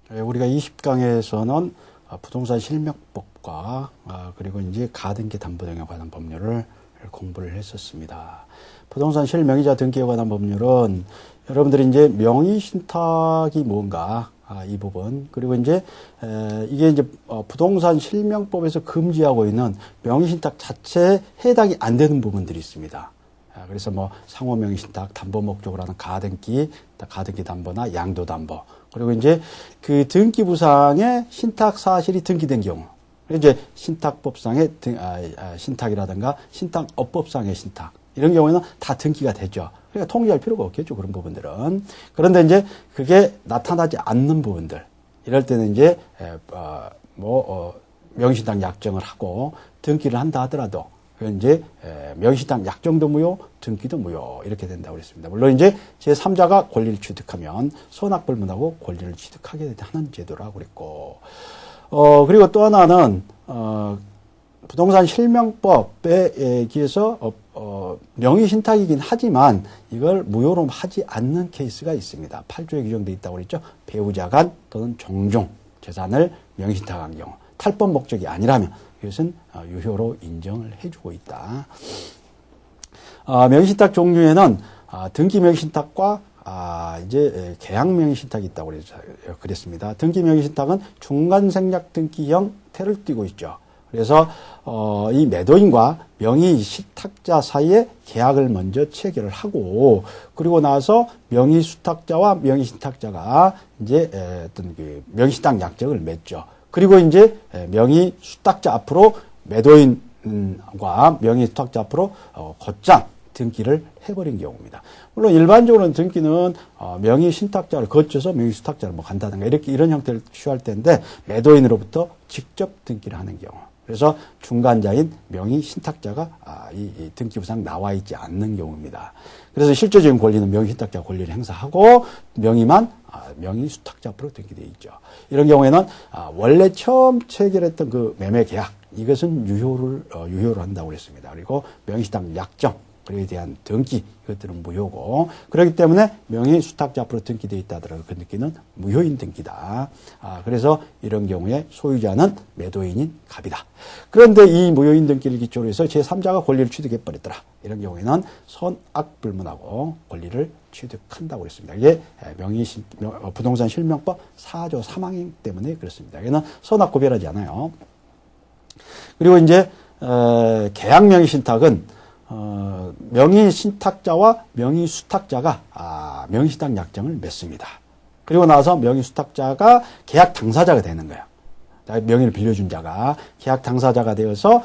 우리가 20강에서는 부동산 실명법과 그리고 이제 가등기 담보 등에 관한 법률을 공부를 했었습니다. 부동산 실명의자 등기에 관한 법률은 여러분들이 이제 명의신탁이 뭔가 이 부분, 그리고 이제 이게 이제 부동산 실명법에서 금지하고 있는 명의신탁 자체에 해당이 안 되는 부분들이 있습니다. 그래서 뭐 상호 명의신탁, 담보 목적으로 하는 가등기 담보나 양도 담보, 그리고 이제 그 등기부상의 신탁 사실이 등기된 경우, 이제 신탁법상의 신탁이라든가 신탁업법상의 신탁, 이런 경우에는 다 등기가 되죠. 그러니까 통지할 필요가 없겠죠, 그런 부분들은. 그런데 이제 그게 나타나지 않는 부분들, 이럴 때는 이제 명의신탁 약정을 하고 등기를 한다 하더라도 그건 이제 명의신탁 약정도 무효, 등기도 무효, 이렇게 된다고 그랬습니다. 물론 이제 제3자가 권리를 취득하면 선악불문하고 권리를 취득하게 하는 제도라고 그랬고, 그리고 또 하나는 부동산 실명법에 기해서 명의신탁이긴 하지만 이걸 무효로 하지 않는 케이스가 있습니다. 8조에 규정되어 있다고 그랬죠. 배우자 간 또는 종종 재산을 명의신탁한 경우, 탈법 목적이 아니라면 이것은 유효로 인정을 해주고 있다. 명의신탁 종류에는 등기 명의신탁과 이제 계약 명의신탁이 있다고 그랬습니다. 등기 명의신탁은 중간생략 등기 형태를 띠고 있죠. 그래서 이 매도인과 명의신탁자 사이에 계약을 먼저 체결을 하고, 그리고 나서 명의수탁자와 명의신탁자가 이제 어떤 그 명의신탁 약정을 맺죠. 그리고 이제 명의수탁자 앞으로 매도인과 명의수탁자 앞으로 곧장 등기를 해버린 경우입니다. 물론 일반적으로는 등기는 명의신탁자를 거쳐서 명의수탁자를 뭐 간다든가 이렇게 이런 형태를 취할 텐데, 매도인으로부터 직접 등기를 하는 경우, 그래서 중간자인 명의신탁자가 이 등기부상 나와 있지 않는 경우입니다. 그래서 실제적인 권리는 명의신탁자 권리를 행사하고 명의만 명의수탁자 앞으로 등기되어 있죠. 이런 경우에는 원래 처음 체결했던 그 매매계약, 이것은 유효를 한다고 그랬습니다. 그리고 명의신탁 약정, 그에 대한 등기, 이것들은 무효고, 그렇기 때문에 명의수탁자 앞으로 등기되어 있다 하더라도 그 등기는 무효인 등기다. 그래서 이런 경우에 소유자는 매도인인 갑이다. 그런데 이 무효인 등기를 기초로 해서 제3자가 권리를 취득해버렸더라. 이런 경우에는 선악불문하고 권리를 취득한다고 그랬습니다. 이게 부동산 실명법 4조 3항 때문에 그렇습니다. 이거는 선악 구별하지 않아요. 그리고 이제 계약 명의신탁은 명의신탁자와 명의수탁자가 명의신탁 약정을 맺습니다. 그리고 나서 명의수탁자가 계약 당사자가 되는 거예요. 명의를 빌려준 자가 계약 당사자가 되어서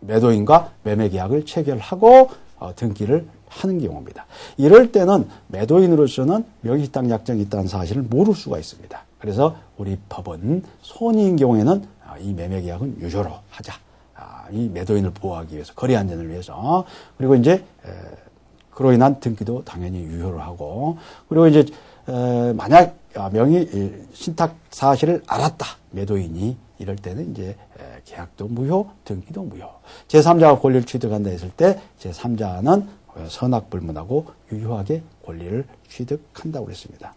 매도인과 매매계약을 체결하고 등기를 하는 경우입니다. 이럴 때는 매도인으로서는 명의신탁 약정이 있다는 사실을 모를 수가 있습니다. 그래서 우리 법은 손해인 경우에는 이 매매계약은 유효로 하자. 이 매도인을 보호하기 위해서, 거래 안전을 위해서. 그리고 이제 그로 인한 등기도 당연히 유효로 하고, 그리고 이제 만약 명의신탁 사실을 알았다, 매도인이, 이럴 때는 이제 계약도 무효, 등기도 무효. 제3자가 권리를 취득한다 했을 때 제3자는 선악불문하고 유효하게 권리를 취득한다고 그랬습니다.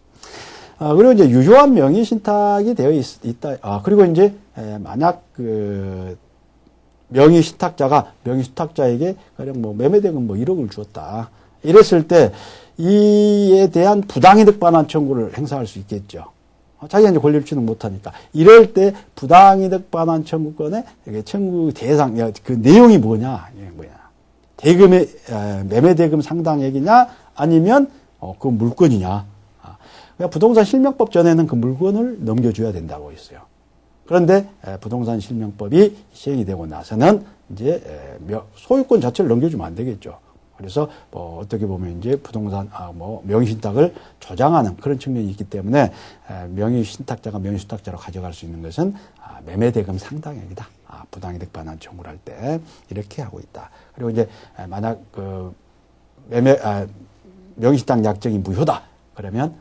그리고 이제 유효한 명의신탁이 되어 있다. 그리고 이제 만약 명의신탁자가 명의수탁자에게 가령 뭐 매매대금 뭐 1억을 주었다. 이랬을 때 이에 대한 부당이득 반환 청구를 행사할 수 있겠죠. 자기가 이제 권리를 취득 못하니까. 이럴 때 부당이득 반환 청구권의 청구 대상, 그 내용이 뭐냐? 대금의 매매대금 상당액이냐? 아니면 그 물건이냐? 그러니까 부동산 실명법 전에는 그 물건을 넘겨줘야 된다고 했어요. 그런데 부동산 실명법이 시행이 되고 나서는 이제 소유권 자체를 넘겨주면 안 되겠죠. 그래서 뭐 어떻게 보면 이제 부동산 명의신탁을 조장하는 그런 측면이 있기 때문에 명의신탁자가 명의수탁자로 가져갈 수 있는 것은 매매대금 상당액이다. 부당이득 반환 청구를 할 때 이렇게 하고 있다. 그리고 이제 만약 그 명의신탁 약정이 무효다. 그러면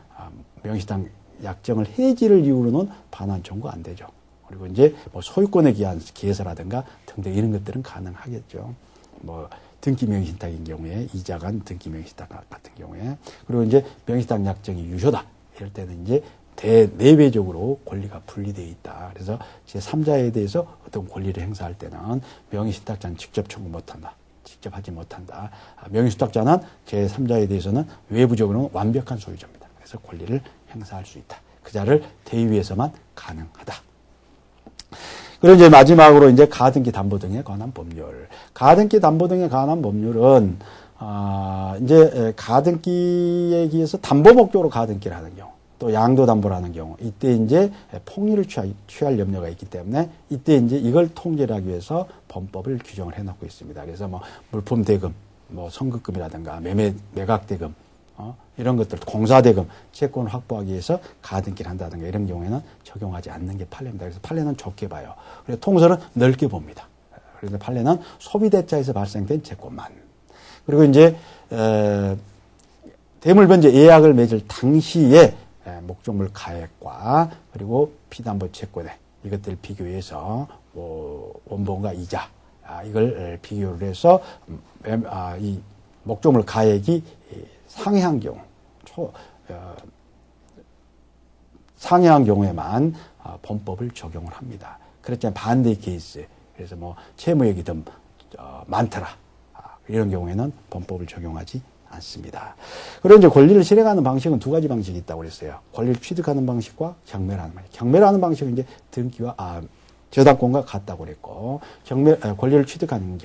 명의신탁 약정을 해지를 이유로는 반환 청구 안 되죠. 그리고 이제 뭐 소유권에 기한 기해서라든가 등등 이런 것들은 가능하겠죠. 뭐 등기 명의신탁인 경우에 이자 간 등기 명의신탁 같은 경우에, 그리고 이제 명의신탁 약정이 유효다. 이럴 때는 이제 대내외적으로 권리가 분리되어 있다. 그래서 제3자에 대해서 어떤 권리를 행사할 때는 명의신탁자는 직접 청구 못한다. 직접 하지 못한다. 명의신탁자는 제3자에 대해서는 외부적으로는 완벽한 소유자입니다. 그래서 권리를 행사할 수 있다. 그 자를 대위에서만 가능하다. 그리고 이제 마지막으로 이제 가등기 담보 등에 관한 법률. 가등기 담보 등에 관한 법률은 이제 가등기에 의해서 담보 목적으로 가등기를 하는 경우, 또 양도 담보를 하는 경우, 이때 이제 폭리를 취할 염려가 있기 때문에 이때 이제 이걸 통제를 하기 위해서 범법을 규정을 해놓고 있습니다. 그래서 뭐 물품 대금, 뭐 선급금이라든가 매각 대금, 이런 것들, 공사대금, 채권을 확보하기 위해서 가등기를 한다든가 이런 경우에는 적용하지 않는 게 판례입니다. 그래서 판례는 좁게 봐요. 그리고 통설은 넓게 봅니다. 그래서 판례는 소비대차에서 발생된 채권만. 그리고 이제 대물변제 예약을 맺을 당시에 목적물 가액과 그리고 피담보 채권에 이것들을 비교해서 원본과 이자 이걸 비교를 해서 이 목적물 가액이 상회한 경우, 상회한 경우에만 범법을 적용을 합니다. 그렇지만 반대 케이스, 그래서 뭐 채무액이 더 많더라 이런 경우에는 범법을 적용하지 않습니다. 그리고 이제 권리를 실행하는 방식은 두 가지 방식이 있다고 그랬어요. 권리를 취득하는 방식과 경매라는 방식. 경매라는 방식은 이제 등기와 저당권과 같다고 그랬고, 권리를 취득하는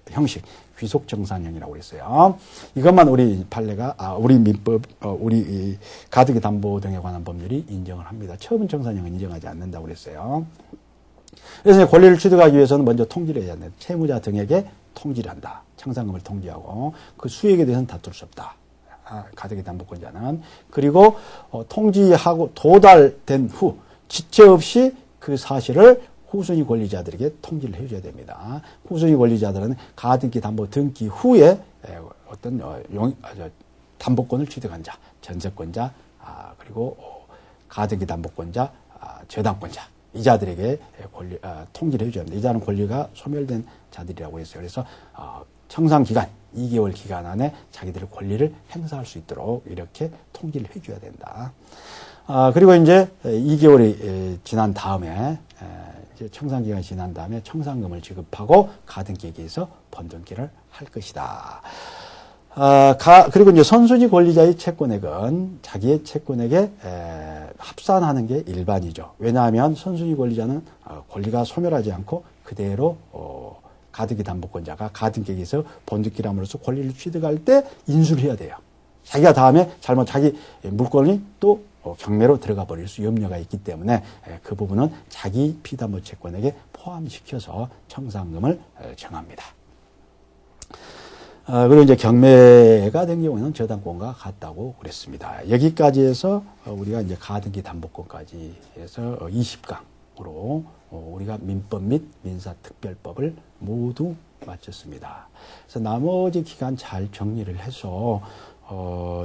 형식, 귀속정산형이라고 그랬어요. 이것만 우리 판례가, 우리 민법, 우리 가등기 담보 등에 관한 법률이 인정을 합니다. 처분 정산형은 인정하지 않는다고 그랬어요. 그래서 권리를 취득하기 위해서는 먼저 통지를 해야 된다. 채무자 등에게 통지를 한다. 청산금을 통지하고 그 수익에 대해서는 다툴 수 없다. 가등기 담보권자는. 그리고 통지하고 도달된 후 지체 없이 그 사실을 후순위 권리자들에게 통지를 해줘야 됩니다. 후순위 권리자들은 가등기 담보 등기 후에 어떤 담보권을 취득한 자, 전세권자, 그리고 가등기 담보권자, 저당권자, 이자들에게 통지를 해줘야 합니다. 이자는 권리가 소멸된 자들이라고 했어요. 그래서 청산기간 2개월 기간 안에 자기들의 권리를 행사할 수 있도록 이렇게 통지를 해줘야 된다. 그리고 이제 2개월이 지난 다음에 청산기간이 지난 다음에 청산금을 지급하고 가등기에게서 번등기를 할 것이다. 그리고 이제 선순위 권리자의 채권액은 자기의 채권액에 합산하는 게 일반이죠. 왜냐하면 선순위 권리자는 권리가 소멸하지 않고 그대로 가등기 담보권자가 가등기에게서 번등기를 함으로써 권리를 취득할 때 인수를 해야 돼요. 자기가 다음에 잘못 자기 물건이 또 경매로 들어가 버릴 수 염려가 있기 때문에 그 부분은 자기 피담보 채권에게 포함시켜서 청산금을 정합니다. 그리고 이제 경매가 된 경우에는 저당권과 같다고 그랬습니다. 여기까지 해서 우리가 이제 가등기 담보권까지 해서 20강으로 우리가 민법 및 민사특별법을 모두 마쳤습니다. 그래서 나머지 기간 잘 정리를 해서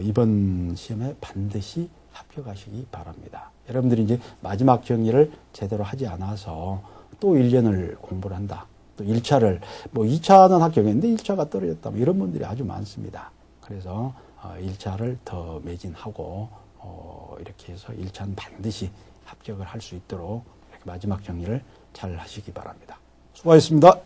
이번 시험에 반드시 합격하시기 바랍니다. 여러분들이 이제 마지막 정리를 제대로 하지 않아서 또 1년을 공부를 한다. 또 1차를, 2차는 합격했는데 1차가 떨어졌다. 이런 분들이 아주 많습니다. 그래서 1차를 더 매진하고 이렇게 해서 1차는 반드시 합격을 할 수 있도록 이렇게 마지막 정리를 잘 하시기 바랍니다. 수고하셨습니다.